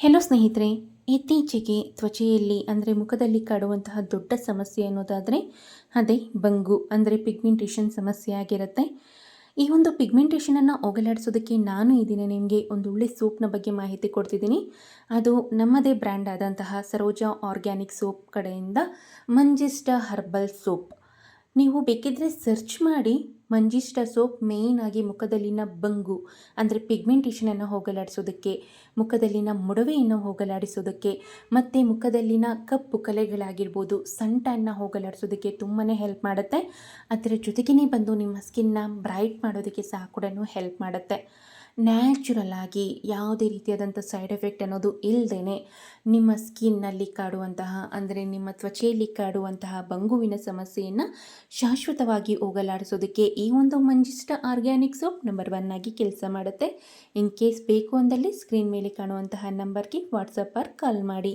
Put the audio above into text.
Hello ಸ್ನೇಹಿತರೆ, ಇತ್ತೀಚೆಗೆ ತ್ವಚೆಯಲ್ಲಿ ಅಂದರೆ ಮುಖದಲ್ಲಿ ಕಾಡುವಂತಹ ದೊಡ್ಡ ಸಮಸ್ಯೆ ಅನ್ನೋದಾದರೆ ಅದೇ ಬಂಗು ಅಂದರೆ ಪಿಗ್ಮೆಂಟೇಷನ್ ಸಮಸ್ಯೆ ಆಗಿರುತ್ತೆ. ಈ ಒಂದು ಪಿಗ್ಮೆಂಟೇಷನನ್ನು ಹೋಗಲಾಡಿಸೋದಕ್ಕೆ ನಾನು ಈ ದಿನ ನಿಮಗೆ ಒಂದು ಒಳ್ಳೆ ಸೋಪ್ನ ಬಗ್ಗೆ ಮಾಹಿತಿ ಕೊಡ್ತಿದ್ದೀನಿ. ಅದು ನಮ್ಮದೇ ಬ್ರ್ಯಾಂಡ್ ಆದಂತಹ ಸರೋಜಾ ಆರ್ಗ್ಯಾನಿಕ್ ಸೋಪ್ ಕಡೆಯಿಂದ ಮಂಜಿಸ್ಟ ಹರ್ಬಲ್ ಸೋಪ್. ನೀವು ಬೇಕಿದ್ದರೆ ಸರ್ಚ್ ಮಾಡಿ. ಮಂಜಿಷ್ಟ ಸೋಪ್ ಮೇಯ್ನಾಗಿ ಮುಖದಲ್ಲಿನ ಬಂಗು ಅಂದರೆ ಪಿಗ್ಮೆಂಟೇಷನನ್ನು ಹೋಗಲಾಡಿಸೋದಕ್ಕೆ, ಮುಖದಲ್ಲಿನ ಮೊಡವೆಯನ್ನು ಹೋಗಲಾಡಿಸೋದಕ್ಕೆ ಮತ್ತು ಮುಖದಲ್ಲಿನ ಕಪ್ಪು ಕಲೆಗಳಾಗಿರ್ಬೋದು, ಸನ್ ಟ್ಯಾನ್ನ ಹೋಗಲಾಡಿಸೋದಕ್ಕೆ ತುಂಬಾ ಹೆಲ್ಪ್ ಮಾಡುತ್ತೆ. ಅದರ ಜೊತೆಗೇ ಬಂದು ನಿಮ್ಮ ಸ್ಕಿನ್ನ ಬ್ರೈಟ್ ಮಾಡೋದಕ್ಕೆ ಸಹ ಕೂಡ ಹೆಲ್ಪ್ ಮಾಡುತ್ತೆ. ನ್ಯಾಚುರಲ್ ಆಗಿ ಯಾವುದೇ ರೀತಿಯಾದಂಥ ಸೈಡ್ ಎಫೆಕ್ಟ್ ಅನ್ನೋದು ಇಲ್ಲದೇ ನಿಮ್ಮ ಸ್ಕಿನ್ನಲ್ಲಿ ಕಾಡುವಂತಹ ಅಂದರೆ ನಿಮ್ಮ ತ್ವಚೆಯಲ್ಲಿ ಕಾಡುವಂತಹ ಬಂಗುವಿನ ಸಮಸ್ಯೆಯನ್ನು ಶಾಶ್ವತವಾಗಿ ಹೋಗಲಾಡಿಸೋದಕ್ಕೆ ಈ ಒಂದು ಮಂಜಿಷ್ಟ ಆರ್ಗ್ಯಾನಿಕ್ ಸೋಪ್ ನಂಬರ್ 1 ಆಗಿ ಕೆಲಸ ಮಾಡುತ್ತೆ. ಇನ್ ಕೇಸ್ ಬೇಕು ಅಂದಲ್ಲಿ ಸ್ಕ್ರೀನ್ ಮೇಲೆ ಕಾಣುವಂತಹ ನಂಬರ್ಗೆ ವಾಟ್ಸಪ್ ಆರ್ ಕಾಲ್ ಮಾಡಿ.